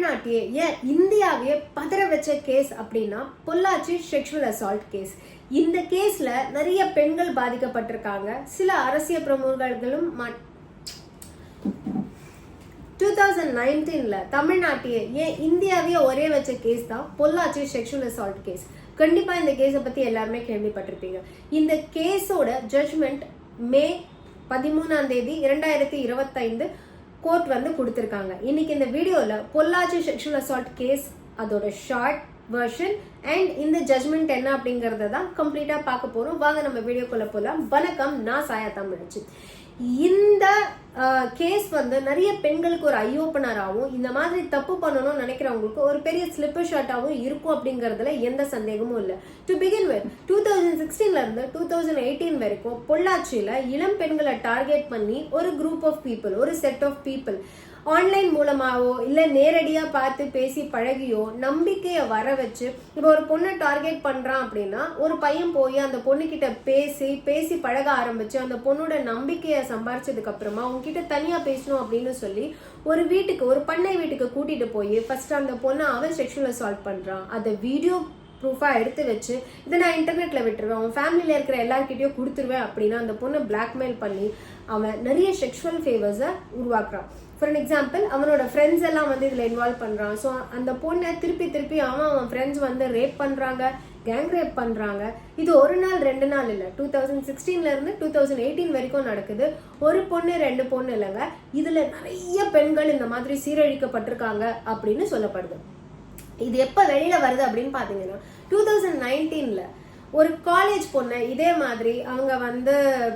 தமிழ்நாட்டையே ஏன் இந்தியாவையே பதற வச்ச கேஸ் அப்படின்னா பொள்ளாச்சி செக்ஷுவல் அசால்ட் கேஸ். இந்த கேஸ்ல நிறைய பெண்கள் பாதிக்கப்பட்டிருக்காங்க. சில அரசியல் பிரமுகர்களும் 2019ல தமிழ்நாட்டையே ஏன் இந்தியாவையே ஒரே வச்ச கேஸ் தான் பொள்ளாச்சி செக்ஷுவல் அசால்ட் கேஸ். கண்டிப்பா இந்த கேஸை பத்தி எல்லாருமே கேள்விப்பட்டிருப்பீங்க. இந்த கேஸோட ஜட்ஜ்மெண்ட் மே 13 2025 கோர்ட் வந்து கொடுத்திருக்காங்க. இன்னைக்கு இந்த வீடியோல பொள்ளாச்சி செக்ஷுவல் அசால்ட் கேஸ், அதோட ஷார்ட் வெர்ஷன் அண்ட் இந்த ஜட்ஜ்மெண்ட் என்ன அப்படிங்கறத தான் கம்ப்ளீட்டா பார்க்க போறோம். வாங்க நம்ம வீடியோக்குள்ள போலாம். வணக்கம், நான் சாயா தமிழச்சி. இந்த கேஸ் வந்து நிறைய பெண்களுக்கு ஒரு ஐ ஓப்பனராகவும், இந்த மாதிரி தப்பு பண்ணணும்னு நினைக்கிறவங்களுக்கு ஒரு பெரிய ஸ்லிப்பர் ஷாட்டாகவும் இருக்கும் அப்படிங்கறதுல எந்த சந்தேகமும் இல்லை. டு பிகின் வித் 2016ல இருந்து 2018 வரைக்கும் பொள்ளாச்சியில இளம் பெண்களை டார்கெட் பண்ணி ஒரு குரூப் ஆஃப் பீப்புள், ஒரு செட் ஆஃப் பீப்புள் ஆன்லைன் மூலமாவோ இல்ல நேரடியா பார்த்து பேசி பழகியோ நம்பிக்கைய வர வச்சு, இப்போ ஒரு பொண்ணை டார்கெட் பண்றான் அப்படின்னா ஒரு பையன் போய் அந்த பொண்ணு கிட்ட பேசி பழக ஆரம்பிச்சு அந்த பொண்ணோட நம்பிக்கைய சம்பாரிச்சதுக்கு அப்புறமா உங்ககிட்ட தனியா பேசணும் அப்படின்னு சொல்லி ஒரு வீட்டுக்கு, ஒரு பண்ணை வீட்டுக்கு கூட்டிட்டு போய் ஃபர்ஸ்ட் அந்த பொண்ணை அவன் செக்ஷுவல் அசால்ட் பண்றான். அதை வீடியோ ப்ரூஃபா எடுத்து வச்சு இதை நான் இன்டர்நெட்ல விட்டுருவேன், அவன் ஃபேமிலியில இருக்கிற எல்லார்கிட்டயும் கொடுத்துருவேன் அப்படின்னா அந்த பொண்ணை பிளாக்மெயில் பண்ணி அவன் நிறைய செக்ஷுவல் ஃபேவர்ஸை உருவாக்குறான். ஃபார் எக்ஸாம்பிள், அவனோட ஃப்ரெண்ட்ஸ் எல்லாம் வந்து இதுல இன்வால்வ் பண்றான். ஸோ அந்த பொண்ணை திருப்பி அவன் ஃப்ரெண்ட்ஸ் வந்து ரேப் பண்றாங்க, கேங் ரேப் பண்றாங்க. இது ஒரு நாள் 2 நாள் இல்லை, 2016ல இருந்து 2018 வரைக்கும் நடக்குது. ஒரு பொண்ணு 2 பொண்ணு இல்லைங்க, இதுல நிறைய பெண்கள் இந்த மாதிரி சீரழிக்கப்பட்டிருக்காங்க அப்படின்னு சொல்லப்படுது. இது எப்ப வெளியில வருது அப்படின்னு பாத்தீங்கன்னா 2019ல ஒரு காலேஜ் பொண்ணை இதே மாதிரி அவங்க வந்து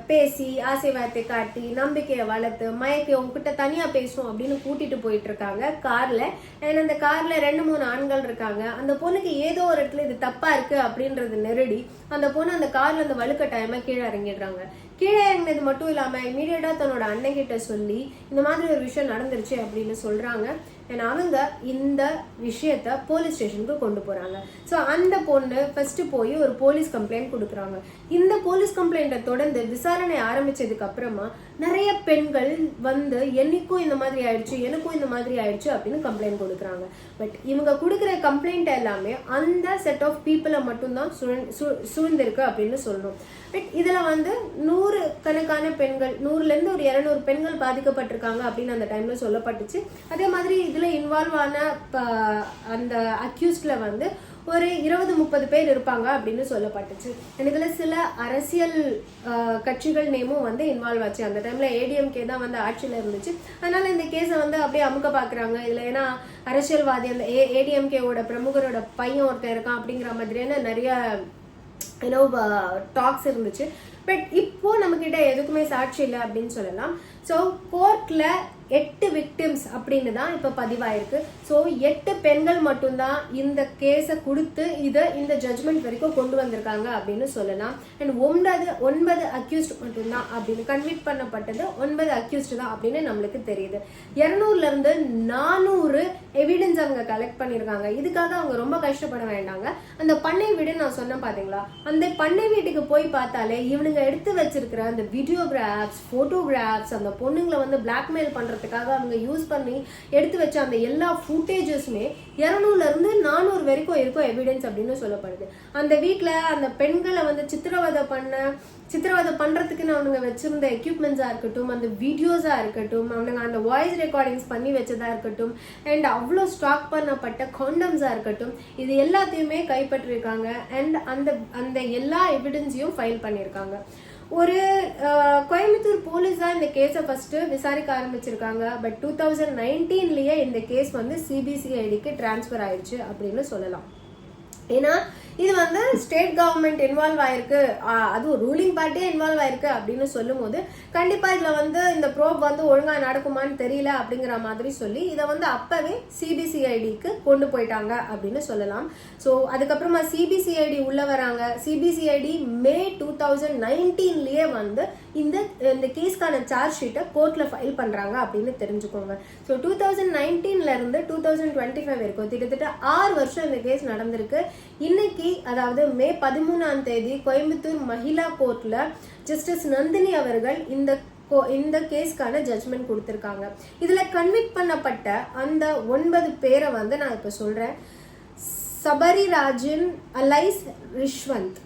பேசி ஆசை வார்த்தை காட்டி நம்பிக்கையை வளர்த்து மயக்கி உங்ககிட்ட தனியா பேசணும் அப்படின்னு கூட்டிட்டு போயிட்டு இருக்காங்க கார்ல. அண்ட் அந்த கார்ல 2-3 ஆண்கள் இருக்காங்க. அந்த பொண்ணுக்கு ஏதோ ஒரு இடத்துல இது தப்பா இருக்கு அப்படின்றது நெருடி அந்த பொண்ணு அந்த கார்ல அந்த வலுக்கட்டாயமா கீழே இறங்கிடுறாங்க. கீழே இறங்கினது மட்டும் இல்லாம இமீடியட்டா தன்னோட அண்ணன் கிட்ட சொல்லி இந்த மாதிரி ஒரு விஷயம் நடந்துருச்சு அப்படின்னு சொல்றாங்க. அவங்க இந்த விஷயத்த போலீஸ் ஸ்டேஷனுக்கு கொண்டு போறாங்க. ஸோ அந்த பொண்ணு ஃபர்ஸ்ட் போய் ஒரு போலீஸ் கம்ப்ளைண்ட் கொடுக்குறாங்க. இந்த போலீஸ் கம்ப்ளைண்ட்டை தொடர்ந்து விசாரணை ஆரம்பிச்சதுக்கு அப்புறமா நிறைய பெண்கள் வந்து என்னைக்கும் இந்த மாதிரி ஆயிடுச்சு, எனக்கும் இந்த மாதிரி ஆயிடுச்சு அப்படின்னு கம்ப்ளைண்ட் கொடுக்குறாங்க. பட் இவங்க கொடுக்குற கம்ப்ளைண்ட் எல்லாமே அந்த செட் ஆஃப் பீப்புளை மட்டும்தான் சூழ்ந்திருக்கு அப்படின்னு சொல்லணும். பட் இதுல வந்து 100 கணக்கான பெண்கள், 100ல இருந்து ஒரு 200 பெண்கள் பாதிக்கப்பட்டிருக்காங்க அப்படின்னு அந்த டைம்ல சொல்லப்பட்டுச்சு. அதே மாதிரி இதுல இன்வால்வ் ஆன அந்த அக்யூஸ்ட்ல வந்து ஒரு 20-30 பேர் இருப்பாங்க அப்படின்னு சொல்லப்பட்டுச்சு. இதுல சில அரசியல் கட்சிகள் நேமும் வந்து இன்வால்வ் ஆச்சு. அந்த டைம்ல ஏடிஎம்கே தான் வந்து ஆட்சியில இருந்துச்சு. அதனால இந்த கேஸை வந்து அப்படியே அமுக்க பாக்குறாங்க. இதுல ஏன்னா அரசியல்வாதி அந்த ஏடிஎம்கேவோட பிரமுகரோட பையன் ஒருத்தர் இருக்கான் அப்படிங்கிற மாதிரியான நிறைய டாக்ஸ் இருந்துச்சு. பட் இப்போ நம்ம கிட்ட எதுக்குமே சாட்சி இல்லை அப்படின்னு சொல்லலாம். ஸோ கோர்ட்ல 8 விக்டிம்ஸ் அப்படின்னு தான் இப்ப பதிவாயிருக்கு. ஸோ 8 பெண்கள் மட்டும்தான் இந்த கேஸை கொடுத்து இந்த ஜட்ஜ்மெண்ட் வரைக்கும் கொண்டு வந்திருக்காங்க அப்படின்னு சொல்லலாம். அண்ட் 9 அக்யூஸ்ட் மட்டும்தான் அப்படின்னு கன்விக்ட் பண்ணப்பட்டது 9 அக்யூஸ்ட் தான் அப்படின்னு நம்மளுக்கு தெரியுது. 200ல இருந்து 400 எவிடன்ஸ் அவங்க கலெக்ட் பண்ணிருக்காங்க. இதுக்காக அவங்க ரொம்ப கஷ்டப்பட வேண்டாங்க. அந்த பண்ணை வீடு நான் சொன்னேன் பாத்தீங்களா, அந்த பண்ணை வீட்டுக்கு போய் பார்த்தாலே இவனுங்க எடுத்து வச்சிருக்கிற அந்த வீடியோகிராஃப்ஸ், போட்டோகிராஃப்ஸ், அந்த பொண்ணுங்களை வந்து பிளாக்மெயில் பண்றதுக்காக அவங்க யூஸ் பண்ணி எடுத்து வச்ச அந்த எல்லா ஃபுட்டேஜஸுமே 200ல இருந்து 400 வரைக்கும் இருக்கும் எவிடன்ஸ் அப்படின்னு சொல்லப்படுது. அந்த வீட்டுல அந்த பெண்களை வந்து சித்திரவதை பண்றதுக்குன்னு அவனுங்க வச்சிருந்த எக்யூப்மெண்ட்ஸா இருக்கட்டும், அந்த வீடியோஸா இருக்கட்டும், அவனுங்க அந்த வாய்ஸ் ரெக்கார்டிங்ஸ் பண்ணி வச்சதா இருக்கட்டும், அண்ட் அவ்வளோ ஸ்டாக் பண்ணப்பட்ட காண்டம்ஸா இருக்கட்டும், இது எல்லாத்தையுமே கைப்பற்றிருக்காங்க. அண்ட் அந்த எல்லா எவிடன்ஸையும் ஃபைல் பண்ணியிருக்காங்க. ஒரு கோயம்புத்தூர் போலீஸ் தான் இந்த கேஸை ஃபர்ஸ்ட் விசாரிக்க ஆரம்பிச்சிருக்காங்க. பட் 2019லயே இந்த கேஸ் வந்து சிபிசிஐடிக்கு டிரான்ஸ்பர் ஆயிடுச்சு அப்படின்னு சொல்லலாம். ஏன்னா இது வந்து ஸ்டேட் கவர்மெண்ட் இன்வால்வ் ஆயிருக்கு, அதுவும் ரூலிங் பார்ட்டியே இன்வால்வ் ஆயிருக்கு அப்படின்னு சொல்லும் போது கண்டிப்பா இதுல வந்து இந்த ப்ரோப் வந்து ஒழுங்கா நடக்குமான்னு தெரியல அப்படிங்கிற மாதிரி சொல்லி இதை வந்து அப்பவே சிபிசிஐடிக்கு கொண்டு போயிட்டாங்க அப்படின்னு சொல்லலாம். ஸோ அதுக்கப்புறமா சிபிசிஐடி உள்ள வராங்க. சிபிசிஐடி மே 2019லயே வந்து இந்த கேஸ்க்கான சார்ஜ் ஷீட்டை கோர்ட்ல ஃபைல் பண்றாங்க அப்படின்னு தெரிஞ்சுக்கோங்க. ஸோ 2019ல இருந்து 2025 வரைக்கும் கிட்டத்தட்ட 6 வருஷம் இந்த கேஸ் நடந்திருக்கு. இன்னைக்கு அதாவது மே 13 கோயம்புத்தூர் மகிழா கோர்ட்ல ஜஸ்டிஸ் நந்தினி அவர்கள் இந்த இந்த கேஸ்க்கான ஜட்ஜ்மெண்ட் கொடுத்துருக்காங்க. இதில் கன்விக்ட் பண்ணப்பட்ட அந்த 9 பேரை வந்து நான் இப்போ சொல்கிறேன். சபரிராஜன் அலைஸ் ரிஷ்வந்த்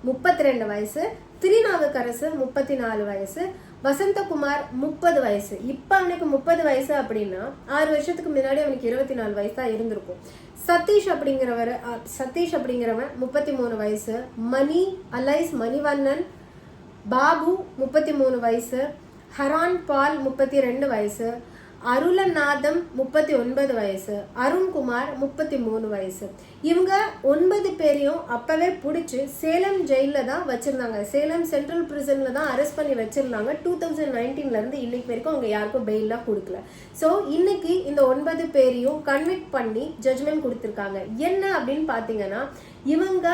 32 வயசு, திருநாவுக்கரசு 34 வயசு, வசந்தகுமார் 30 வயசு. இப்போ அவனுக்கு 30 வயசு அப்படின்னா 6 வருஷத்துக்கு முன்னாடி அவனுக்கு 24 வயசு தான் இருந்திருக்கும். சதீஷ் அப்படிங்கிறவன் 33 வயசு, மணி அலைஸ் மணிவண்ணன் பாபு 33 வயசு, ஹரான் பால் 32 வயசு, அருளநாதம் 39 வயசு, அருண்குமார் 33 வயசு. இவங்க 9 பேரையும் அப்பவே பிடிச்சி சேலம் ஜெயில தான் வச்சிருந்தாங்க. சேலம் சென்ட்ரல் பிரிசன்ல தான் அரெஸ்ட் பண்ணி வச்சிருந்தாங்க. 2019ல இருந்து இன்னைக்கு வரைக்கும் அவங்க யாருக்கும் பெயிலாம் கொடுக்கல. ஸோ இன்னைக்கு இந்த 9 பேரையும் கன்விக்ட் பண்ணி ஜட்ஜ்மெண்ட் கொடுத்துருக்காங்க. என்ன அப்படின்னு பாத்தீங்கன்னா, இவங்க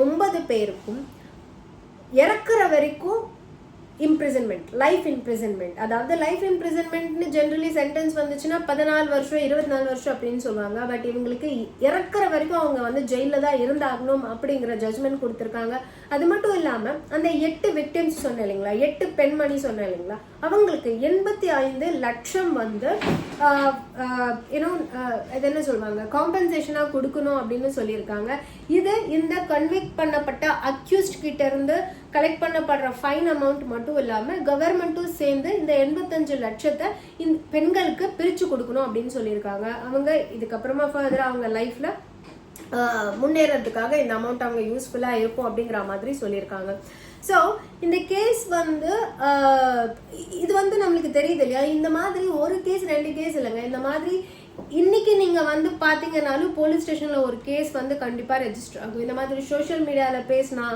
9 பேருக்கும் இறக்குற வரைக்கும் இம்ப்ரிசன்மெண்ட், லைஃப் இம்ப்ரிசன்மெண்ட். அதாவது லைஃப் இம்ப்ரிசன்மெண்ட்னு ஜென்ரலி சென்டென்ஸ் வந்துச்சுன்னா 14 வருஷம் 24 வருஷம் அப்படின்னு சொல்லுவாங்க. பட் இவங்களுக்கு இறக்குற வரைக்கும் அவங்க வந்து ஜெயில தான் இருந்தாகணும் அப்படிங்கிற ஜட்ஜ்மெண்ட் கொடுத்துருக்காங்க. அது மட்டும் இல்லாம அந்த 8 விக்டிம்ஸ் சொன்னேன் இல்லைங்களா, 8 பெண்மணி சொன்னேன் இல்லைங்களா, அவங்களுக்கு 85 லட்சம் வந்து இது என்ன சொல்லுவாங்க, காம்பன்சேஷனா கொடுக்கணும் அப்படின்னு சொல்லியிருக்காங்க. இது இந்த கன்விக்ட் பண்ணப்பட்ட அக்யூஸ்ட் கிட்ட இருந்து கலெக்ட் பண்ணப்படுற ஃபைன் அமௌண்ட் மட்டும் இல்லாம கவர்மெண்ட்டும் சேர்ந்து இந்த 85 லட்சத்தை இந்த பெண்களுக்கு பிரிச்சு கொடுக்கணும் அப்படின்னு சொல்லியிருக்காங்க. அவங்க இதுக்கப்புறமா ஃபர்தரா அவங்க லைஃப்ல முன்னேறதுக்காக இந்த அமௌண்ட் அவங்க யூஸ்ஃபுல்லா இருக்கும் அப்படிங்கிற மாதிரி சொல்லியிருக்காங்க. ஸோ இந்த கேஸ் வந்து இது வந்து நம்மளுக்கு தெரியுது இல்லையா, இந்த மாதிரி ஒரு கேஸ் 2 கேஸ் இல்லைங்க, இந்த மாதிரி இன்னைக்கு நீங்க வந்து பாத்தீங்கன்னாலும் போலீஸ் ஸ்டேஷன்ல ஒரு கேஸ் வந்து கண்டிப்பா ரெஜிஸ்டர் ஆகும். இந்த மாதிரி சோஷியல் மீடியால பேசினா,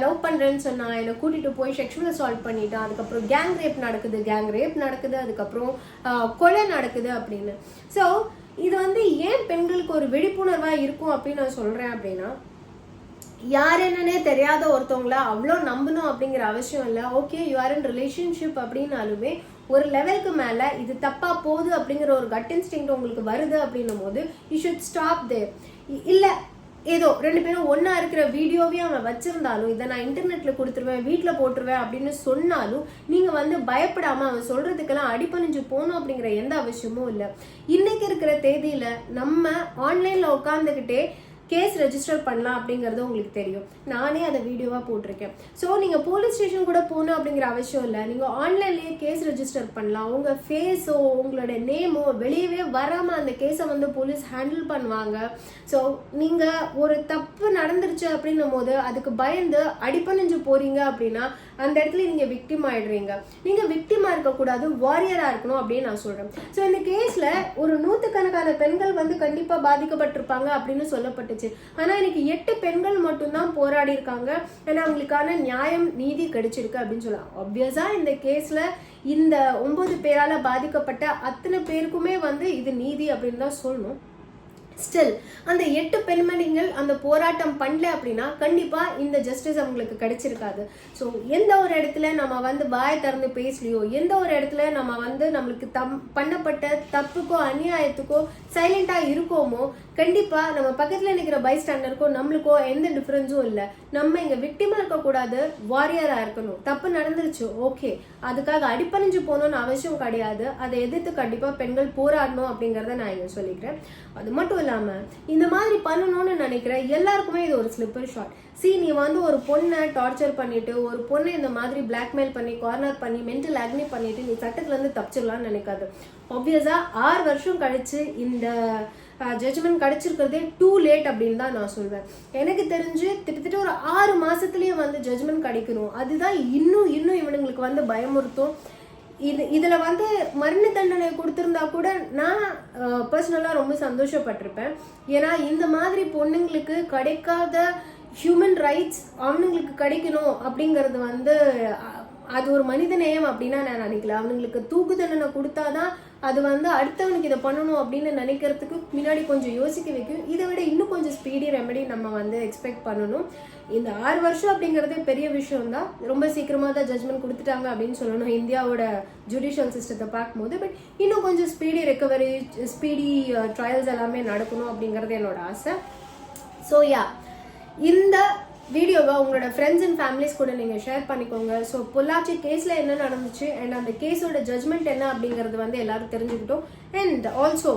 லவ் பண்றேன்னு சொன்னா, என்னை கூட்டிட்டு போய் செக்ஷுவல் அசால்ட் பண்ணிட்டான், அதுக்கப்புறம் கேங் ரேப் நடக்குது, அதுக்கப்புறம் கொலை நடக்குது அப்படின்னு. ஸோ இது வந்து ஏன் பெண்களுக்கு ஒரு விழிப்புணர்வா இருக்கும் அப்படின்னு நான் சொல்றேன் அப்படின்னா, யார் என்னன்னே தெரியாத ஒருத்தவங்கள அவ்வளோ நம்பணும் அப்படிங்கிற அவசியம் இல்லை. Okay, you are in relationship அப்படின்னாலுமே ஒரு லெவலுக்கு மேல இது தப்பா போகுது அப்படிங்கிற ஒரு கட் இன்ஸ்டிங்க்ட் உங்களுக்கு வருது அப்படின்னும் போது யூ ஷுட் ஸ்டாப் தேர். இல்ல ஏதோ 2 பேரும் ஒன்னா இருக்கிற வீடியோவே அவன் வச்சிருந்தாலும், இதை நான் இன்டர்நெட்ல கொடுத்துருவேன், வீட்டுல போட்டுருவேன் அப்படின்னு சொன்னாலும் நீங்க வந்து பயப்படாம அவன் சொல்றதுக்கெல்லாம் அடிபணிஞ்சு போகணும் அப்படிங்கிற எந்த அவசியமும் இல்லை. இன்னைக்கு இருக்கிற தேதியில நம்ம ஆன்லைன்ல உட்காந்துக்கிட்டே கேஸ் ரெஜிஸ்டர் பண்ணலாம் அப்படிங்கிறது உங்களுக்கு தெரியும். நானே அதை வீடியோவா போட்டிருக்கேன். ஸோ நீங்க போலீஸ் ஸ்டேஷன் கூட போகணும் அப்படிங்கிற அவசியம் இல்லை. நீங்க ஆன்லைன்லயே கேஸ் ரெஜிஸ்டர் பண்ணலாம். உங்க ஃபேஸோ உங்களோட நேமோ வெளியவே வராம அந்த கேஸை வந்து போலீஸ் ஹேண்டில் பண்ணுவாங்க. ஸோ நீங்க ஒரு தப்பு நடந்துருச்சு அப்படின்னும் போது அதுக்கு பயந்து அடிபணிஞ்சு போறீங்க அப்படின்னா அந்த இடத்துல நீங்க விக்டிம் ஆயிடுறீங்க. நீங்க விக்டிமா இருக்கக்கூடாது, வாரியரா இருக்கணும் அப்படின்னு நான் சொல்றேன். ஸோ இந்த கேஸ்ல ஒரு 100கணக்கான பெண்கள் வந்து கண்டிப்பா பாதிக்கப்பட்டிருப்பாங்க அப்படின்னு சொல்லப்பட்டு. ஆனா இன்னைக்கு 8 பெண்கள் மட்டும்தான் போராடி இருக்காங்க. ஏன்னா அவங்களுக்கான நியாயம் நீதி கிடைச்சிருக்கு அப்படின்னு சொல்லலாம். ஆப்வியஸா இந்த கேஸ்ல இந்த 9 பேரால பாதிக்கப்பட்ட அத்தனை பேருக்குமே வந்து இது நீதி அப்படின்னு தான் சொல்லணும். ஸ்டில் அந்த 8 பெண்மணிகள் அந்த போராட்டம் பண்ணல அப்படின்னா கண்டிப்பா இந்த ஜஸ்டிஸ் அவங்களுக்கு கிடைச்சிருக்காது. ஸோ எந்த ஒரு இடத்துல நம்ம வந்து வாய் திறந்து பேசலையோ, எந்த ஒரு இடத்துல நம்ம வந்து நம்மளுக்கு பண்ணப்பட்ட தப்புக்கோ அநியாயத்துக்கோ சைலண்டா இருக்கோமோ, கண்டிப்பா நம்ம பக்கத்துல நிற்கிற பைஸ்டாண்டருக்கோ நம்மளுக்கோ எந்த டிஃபரன்ஸும் இல்லை. நம்ம இங்க விக்டிமா இருக்கக்கூடாது, வாரியரா இருக்கணும். தப்பு நடந்துருச்சு, ஓகே, அதுக்காக அடிப்பணிஞ்சு போகணும்னு அவசியம் கிடையாது. அதை எதிர்த்து கண்டிப்பா பெண்கள் போராடணும் அப்படிங்கறத நான் இங்க சொல்லிக்கிறேன். அது மட்டும் இல்லாம இந்த மாதிரி பண்ணணும்னு நினைக்கிற எல்லாருக்குமே இது ஒரு ஸ்லிப்பர் ஷாட். நீ வந்து ஒரு பொண்ணை டார்ச்சர் பண்ணிட்டு, ஒரு பொண்ணை இந்த மாதிரி பிளாக்மெயில் பண்ணி, கார்னர் பண்ணி, மென்டல் அக்னி பண்ணிட்டு நீ சட்டத்துல இருந்து தப்பிச்சிடலாம்னு நினைக்காது. ஆப்வியஸா 6 வருஷம் கழிச்சு இந்த ஜட்ஜ்மெண்ட் கிடைச்சிருக்கிறதே டூ லேட் அப்படின்னு தான் நான் சொல்வேன். எனக்கு தெரிஞ்சு கிட்டத்தட்ட ஒரு 6 மாசத்துலயே வந்து ஜட்ஜ்மெண்ட் கிடைக்கணும். அதுதான் இன்னும் இவனுங்களுக்கு வந்து பயமுறுத்தும். இதுல வந்து மரண தண்டனை கொடுத்திருந்தா கூட நான் பர்சனலா ரொம்ப சந்தோஷப்பட்டிருப்பேன். ஏன்னா இந்த மாதிரி பொண்ணுங்களுக்கு கிடைக்காத ஹியூமன் ரைட்ஸ் அவனுங்களுக்கு கிடைக்கணும் அப்படிங்கிறது வந்து அது ஒரு மனித நேயம் அப்படின்னா நான் நினைக்கல. அவனுங்களுக்கு தூக்கு தண்டனை கொடுத்தாதான் அது வந்து அடுத்தவனுக்கு இதை பண்ணணும் அப்படின்னு நினைக்கிறதுக்கு முன்னாடி கொஞ்சம் யோசிக்க வைக்கும். இதை விட இன்னும் கொஞ்சம் ஸ்பீடி ரெமெடி நம்ம வந்து எக்ஸ்பெக்ட் பண்ணணும். இந்த 6 வருஷம் அப்படிங்கிறதே பெரிய விஷயம் தான். ரொம்ப சீக்கிரமா தான் ஜட்ஜ்மெண்ட் கொடுத்துட்டாங்க அப்படின்னு சொல்லணும் இந்தியாவோட ஜுடிஷியல் சிஸ்டத்தை பார்க்கும்போது. பட் இன்னும் கொஞ்சம் ஸ்பீடி ரெக்கவரி, ஸ்பீடி ட்ரையல்ஸ் எல்லாமே நடக்கணும் அப்படிங்கிறது என்னோட ஆசை. ஸோ யா, இந்த வீடியோவை உங்களோட ஃப்ரெண்ட்ஸ் அண்ட் ஃபேமிலிஸ் கூட நீங்கள் ஷேர் பண்ணிக்கோங்க. ஸோ பொள்ளாச்சி கேஸில் என்ன நடந்துச்சு அண்ட் அந்த கேஸோட ஜட்மெண்ட் என்ன அப்படிங்கிறது வந்து எல்லாரும் தெரிஞ்சுக்கிட்டோம். அண்ட் ஆல்சோ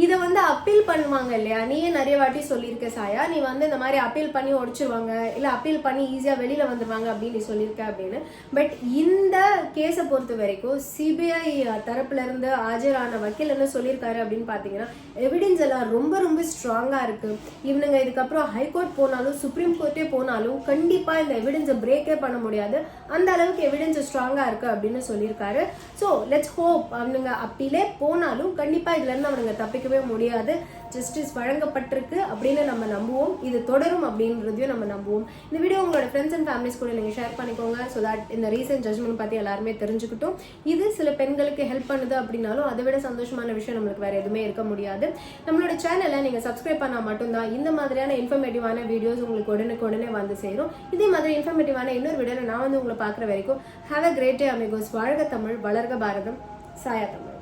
இதை வந்து அப்பீல் பண்ணுவாங்க இல்லையா, நீயே நிறைய வாட்டி சொல்லியிருக்க சாயா, நீ வந்து இந்த மாதிரி அப்பீல் பண்ணி உடைச்சிருவாங்க இல்லை அப்பீல் பண்ணி ஈஸியாக வெளியில் வந்துடுவாங்க அப்படின்னு நீ சொல்லியிருக்க அப்படின்னு. பட் இந்த கேஸை பொறுத்த வரைக்கும் சிபிஐ தரப்புல இருந்து ஆஜரான வக்கீல் என்ன சொல்லியிருக்காரு அப்படின்னு பார்த்தீங்கன்னா, எவிடன்ஸ் எல்லாம் ரொம்ப ரொம்ப ஸ்ட்ராங்காக இருக்கு. இவனுங்க இதுக்கப்புறம் ஹைகோர்ட் போனாலும் சுப்ரீம் கோர்ட்டே போனாலும் கண்டிப்பாக இந்த எவிடன்ஸை பிரேக்கே பண்ண முடியாது, அந்த அளவுக்கு எவிடன்ஸ் ஸ்ட்ராங்காக இருக்கு அப்படின்னு சொல்லியிருக்காரு. ஸோ லெட்ஸ் ஹோப் அவனுங்க அப்பீலே போனாலும் கண்டிப்பாக இதுல இருந்து அவனுங்க தப்பிக்கவே முடியாது. ஜஸ்டிஸ் வழங்கப்பட்டிருக்கு அப்படின்னு நம்ம நம்புவோம், இது தொடரும் அப்படின்றதையும் நம்ம நம்புவோம். இந்த வீடியோ உங்களோட ஃப்ரெண்ட்ஸ் அண்ட் ஃபேமிலிஸ் கூட நீங்கள் ஷேர் பண்ணிக்கோங்க. ஸோ தட் இந்த ரீசன்ட் ஜட்மெண்ட் பற்றி எல்லாருமே தெரிஞ்சுக்கிட்டோம். இது சில பெண்களுக்கு ஹெல்ப் பண்ணுது அப்படின்னாலும் அதை விட சந்தோஷமான விஷயம் நம்மளுக்கு வேற எதுவுமே இருக்க முடியாது. நம்மளோட சேனலை நீங்கள் சப்ஸ்கிரைப் பண்ணால் மட்டும்தான் இந்த மாதிரியான இன்ஃபர்மேட்டிவான வீடியோஸ் உங்களுக்கு உடனே வந்து சேரும். இதே மாதிரி இன்ஃபர்மேட்டிவான இன்னொரு வீடியோவில் நான் வந்து உங்களை பார்க்குற வரைக்கும் have a great day amigos. வாழ்க தமிழ், வளர்க பாரதம். சாயா தமிழ்.